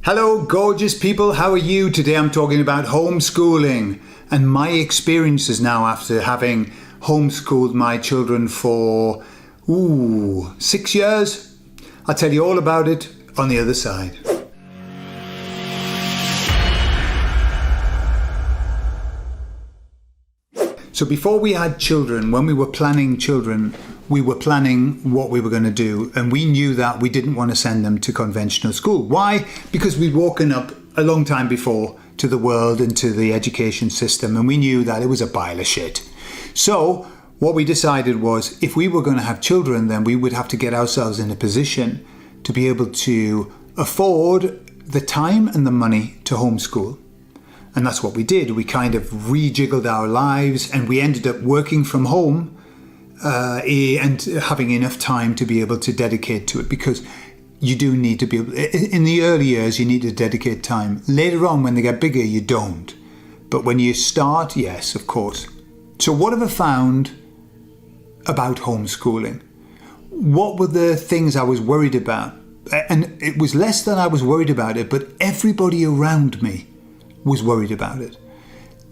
Hello, gorgeous people. How are you? Today I'm talking about homeschooling and my experiences now after having homeschooled my children for 6 years. I'll tell you all about it on the other side. So before we had children, when we were planning children, we were planning what we were going to do, and we knew that we didn't want to send them to conventional school. Why? Because we'd woken up a long time before to the world and to the education system, and we knew that it was a pile of shit. So what we decided was, if we were going to have children, then we would have to get ourselves in a position to be able to afford the time and the money to homeschool. And that's what we did. We kind of rejiggled our lives, and we ended up working from home and having enough time to be able to dedicate to it, because you do need to be able, in the early years you need to dedicate time. Later on, when they get bigger, you don't. But when you start, yes, of course. So what have I found about homeschooling? What were the things I was worried about? And it was less than I was worried about it, but everybody around me was worried about it.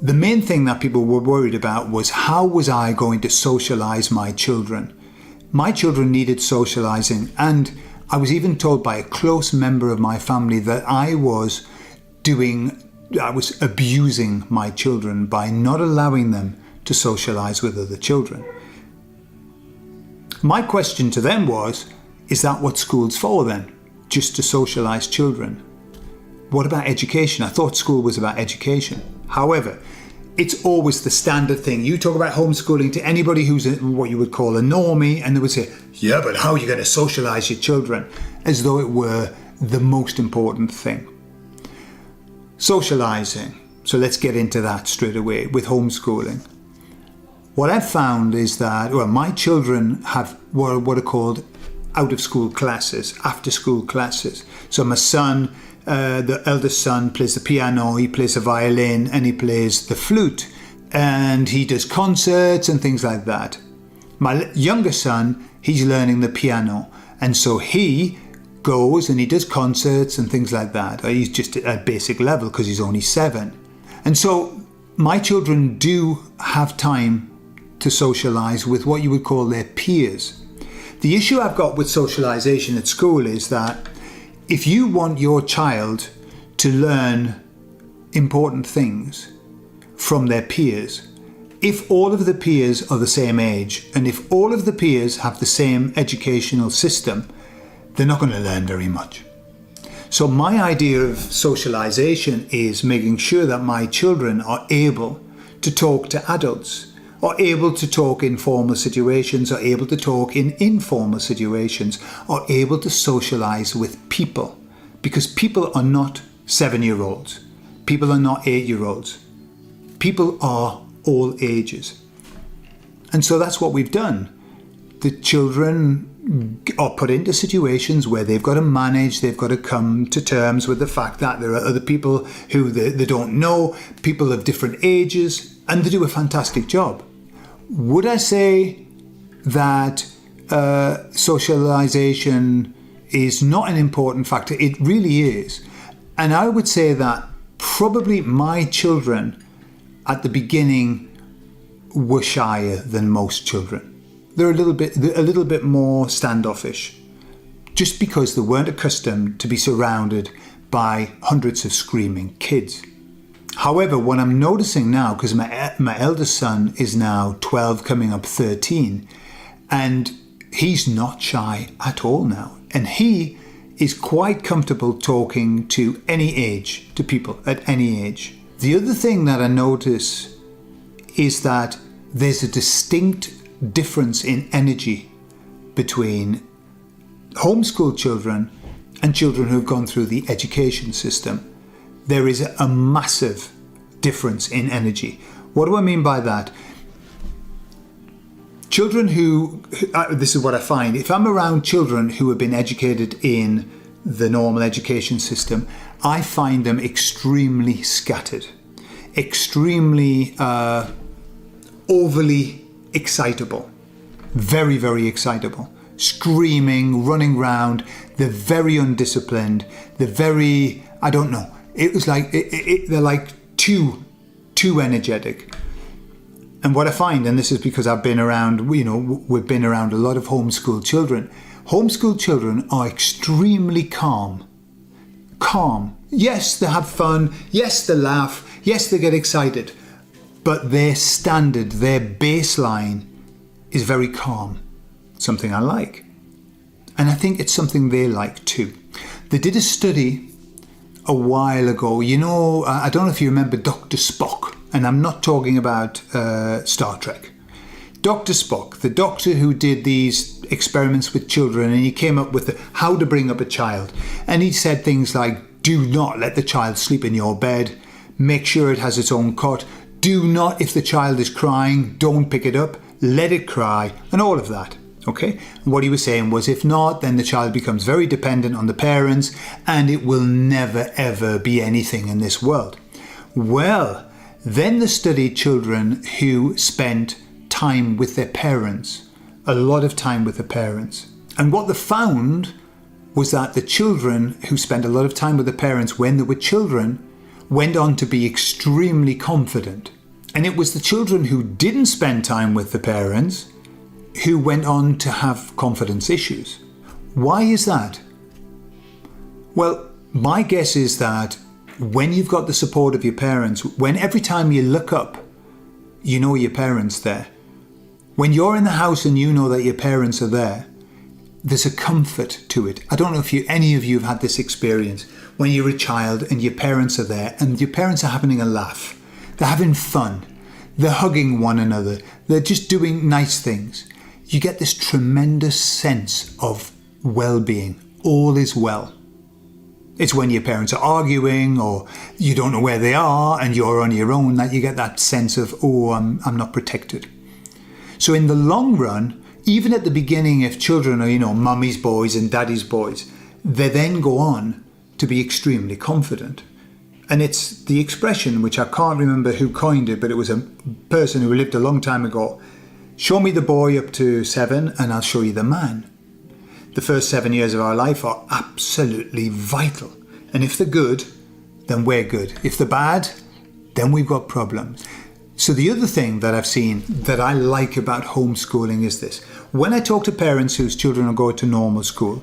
The main thing that people were worried about was, how was I going to socialize my children? My children needed socializing, and I was even told by a close member of my family that I was abusing my children by not allowing them to socialize with other children. My question to them was, is that what school's for then? Just to socialize children? What about education? I thought school was about education. However, it's always the standard thing. You talk about homeschooling to anybody who's what you would call a normie, and they would say, yeah, but how are you going to socialize your children? As though it were the most important thing. Socializing. So let's get into that straight away with homeschooling. What I've found is that, my children have what are called out-of-school classes, after-school classes. So my son, the eldest son, plays the piano, he plays the violin, and he plays the flute, and he does concerts and things like that. My younger son, he's learning the piano, and so he goes and he does concerts and things like that. He's just at basic level because he's only 7. And so my children do have time to socialize with what you would call their peers. The issue I've got with socialization at school is that if you want your child to learn important things from their peers, if all of the peers are the same age, and if all of the peers have the same educational system, they're not going to learn very much. So my idea of socialization is making sure that my children are able to talk to adults, are able to talk in formal situations, are able to talk in informal situations, are able to socialize with people. Because people are not 7-year-olds. People are not 8-year-olds. People are all ages. And so that's what we've done. The children are put into situations where they've got to manage, they've got to come to terms with the fact that there are other people who they don't know, people of different ages, and they do a fantastic job. Would I say that socialization is not an important factor? It really is. And I would say that probably my children at the beginning were shyer than most children. They're a little bit more standoffish, just because they weren't accustomed to be surrounded by hundreds of screaming kids. However, what I'm noticing now, because my eldest son is now 12, coming up 13, and he's not shy at all now. And he is quite comfortable talking to any age, to people at any age. The other thing that I notice is that there's a distinct difference in energy between homeschool children and children who've gone through the education system. There is a massive difference in energy. What do I mean by that? Children this is what I find, if I'm around children who have been educated in the normal education system, I find them extremely scattered, extremely overly excitable, very, very excitable, screaming, running around. They're very undisciplined. They're very, I don't know. It was like, they're like too energetic. And what I find, and this is because I've been around, we've been around a lot of homeschooled children. Homeschooled children are extremely calm. Calm. Yes, they have fun. Yes, they laugh. Yes, they get excited. But their standard, their baseline is very calm. Something I like. And I think it's something they like too. They did a study a while ago. I don't know if you remember Dr. Spock. And I'm not talking about Star Trek. Dr. Spock, the doctor who did these experiments with children, and he came up with how to bring up a child. And he said things like, do not let the child sleep in your bed. Make sure it has its own cot. Do not, if the child is crying, don't pick it up. Let it cry, and all of that. Okay? And what he was saying was, if not, then the child becomes very dependent on the parents, and it will never, ever be anything in this world. Well, then they studied children who spent time with their parents, a lot of time with the parents. And what they found was that the children who spent a lot of time with the parents when they were children went on to be extremely confident. And it was the children who didn't spend time with the parents who went on to have confidence issues. Why is that? Well, my guess is that when you've got the support of your parents, when every time you look up, you know your parents there. When you're in the house and you know that your parents are there, there's a comfort to it. I don't know if any of you have had this experience when you're a child and your parents are there and your parents are having a laugh. They're having fun. They're hugging one another. They're just doing nice things. You get this tremendous sense of well-being. All is well. It's when your parents are arguing or you don't know where they are and you're on your own that you get that sense of, I'm not protected. So in the long run, even at the beginning, if children are, mummy's boys and daddy's boys, they then go on to be extremely confident. And it's the expression, which I can't remember who coined it, but it was a person who lived a long time ago. Show me the boy up to 7 and I'll show you the man. The first 7 years of our life are absolutely vital. And if they're good, then we're good. If they're bad, then we've got problems. So the other thing that I've seen that I like about homeschooling is this. When I talk to parents whose children are going to normal school,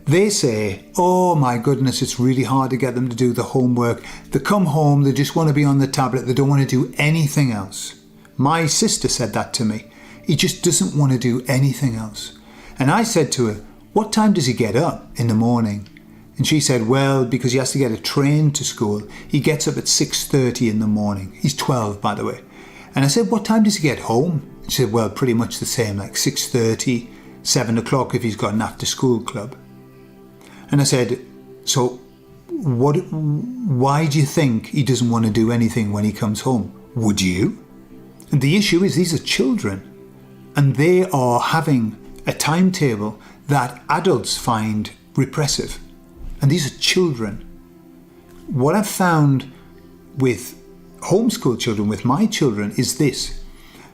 they say, oh my goodness, it's really hard to get them to do the homework. They come home, they just want to be on the tablet. They don't want to do anything else. My sister said that to me. He just doesn't want to do anything else. And I said to her, what time does he get up in the morning? And she said, well, because he has to get a train to school, he gets up at 6:30 in the morning. He's 12, by the way. And I said, what time does he get home? She said, well, pretty much the same, like 6:30, 7 o'clock if he's got an after-school club. And I said, so why do you think he doesn't want to do anything when he comes home? Would you? And the issue is these are children, and they are having a timetable that adults find repressive. And these are children. What I've found with homeschool children, with my children, is this.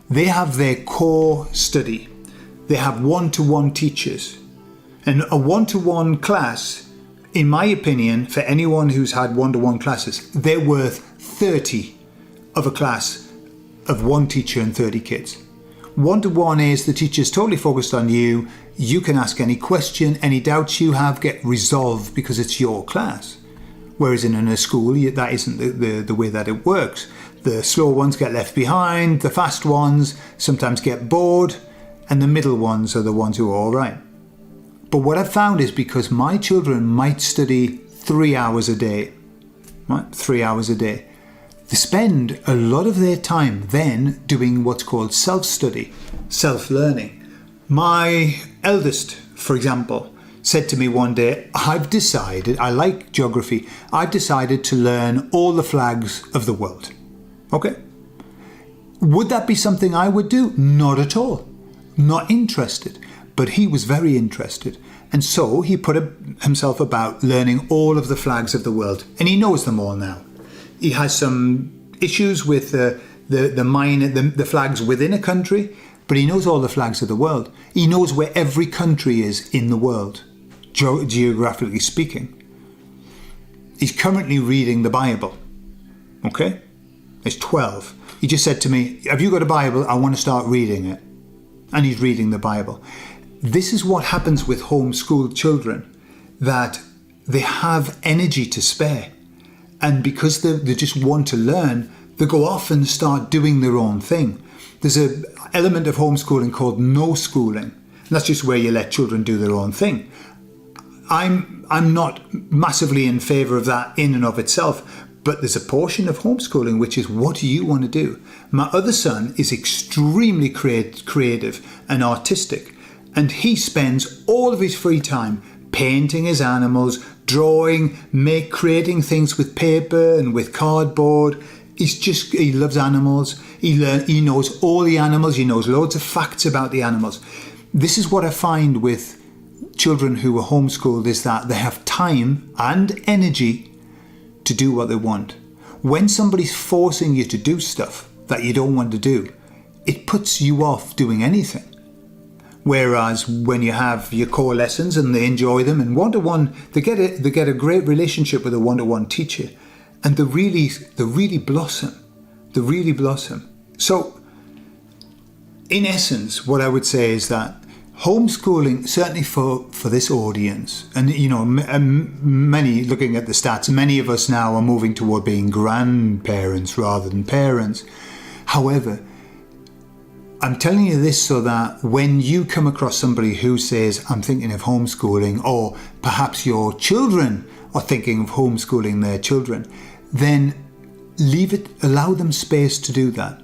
They have their core study. They have one-to-one teachers. And a one-to-one class, in my opinion, for anyone who's had one-to-one classes, they're worth 30 of a class of one teacher and 30 kids. One-to-one is the teacher's totally focused on you. You can ask any question, any doubts you have get resolved because it's your class. Whereas in a school, that isn't the way that it works. The slow ones get left behind, the fast ones sometimes get bored, and the middle ones are the ones who are all right. But what I've found is because my children might study 3 hours a day, right? 3 hours a day. They spend a lot of their time then doing what's called self-study, self-learning. My eldest, for example, said to me one day, I've decided, I like geography, I've decided to learn all the flags of the world. Okay. Would that be something I would do? Not at all. Not interested. But he was very interested. And so he put himself about learning all of the flags of the world. And he knows them all now. He has some issues with the flags within a country, but he knows all the flags of the world. He knows where every country is in the world. geographically speaking. He's currently reading the Bible. Okay? He's 12. He just said to me, have you got a Bible? I want to start reading it. And he's reading the Bible. This is what happens with homeschooled children, that they have energy to spare. And because they just want to learn, they go off and start doing their own thing. There's an element of homeschooling called no schooling. And that's just where you let children do their own thing. I'm not massively in favour of that in and of itself, but there's a portion of homeschooling which is, what do you want to do? My other son is extremely creative and artistic, and he spends all of his free time painting his animals, drawing, creating things with paper and with cardboard. He loves animals. He knows all the animals. He knows loads of facts about the animals. This is what I find with children who are homeschooled, is that they have time and energy to do what they want. When somebody's forcing you to do stuff that you don't want to do, it puts you off doing anything. Whereas when you have your core lessons and they enjoy them, and one-to-one, they get a great relationship with a one-to-one teacher, and they really blossom. They really blossom. So, in essence, what I would say is that homeschooling, certainly for this audience, and many, looking at the stats, many of us now are moving toward being grandparents rather than parents. However, I'm telling you this so that when you come across somebody who says, I'm thinking of homeschooling, or perhaps your children are thinking of homeschooling their children, then allow them space to do that,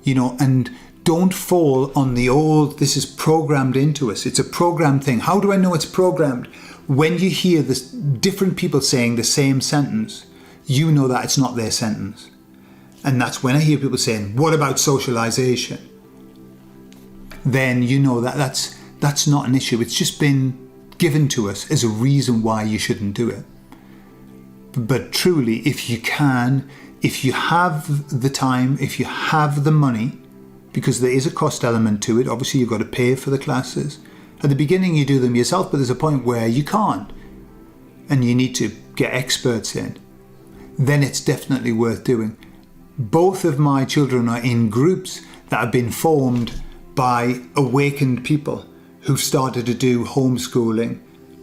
and don't fall on the old, this is programmed into us. It's a programmed thing. How do I know it's programmed? When you hear this different people saying the same sentence, you know that it's not their sentence. And that's when I hear people saying, what about socialization? Then you know that that's not an issue. It's just been given to us as a reason why you shouldn't do it. But truly, if you can, if you have the time, if you have the money, because there is a cost element to it. Obviously, you've got to pay for the classes. At the beginning, you do them yourself, but there's a point where you can't, and you need to get experts in. Then it's definitely worth doing. Both of my children are in groups that have been formed by awakened people who've started to do homeschooling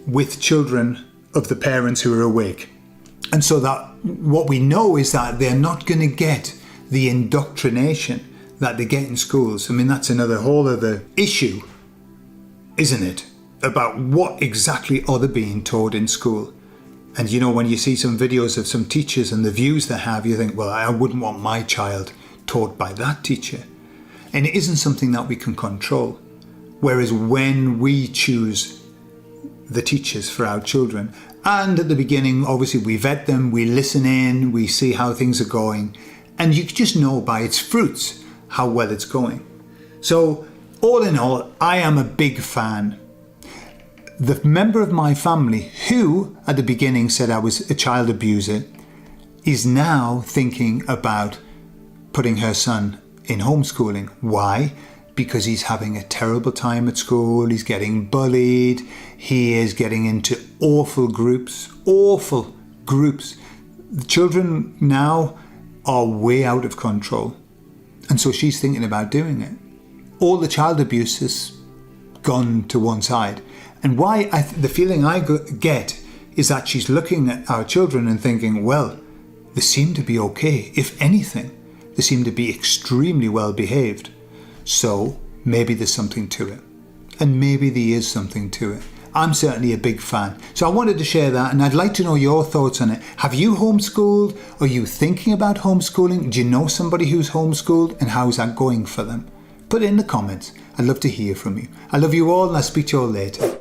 with children of the parents who are awake. And so that what we know is that they're not going to get the indoctrination that they get in schools. I mean, that's another whole other issue, isn't it? About what exactly are they being taught in school. And when you see some videos of some teachers and the views they have, you think, well, I wouldn't want my child taught by that teacher. And it isn't something that we can control. Whereas when we choose the teachers for our children, and at the beginning, obviously, we vet them, we listen in, we see how things are going, and you just know by its fruits how well it's going. So, all in all, I am a big fan. The member of my family who, at the beginning, said I was a child abuser, is now thinking about putting her son in homeschooling. Why? Because he's having a terrible time at school, he's getting bullied, he is getting into awful groups. The children now are way out of control. And so she's thinking about doing it. All the child abuse has gone to one side. And the feeling I get is that she's looking at our children and thinking, well, they seem to be okay. If anything, they seem to be extremely well behaved. So maybe there's something to it. And maybe there is something to it. I'm certainly a big fan. So I wanted to share that, and I'd like to know your thoughts on it. Have you homeschooled? Are you thinking about homeschooling? Do you know somebody who's homeschooled, and how's that going for them? Put it in the comments. I'd love to hear from you. I love you all, and I'll speak to you all later.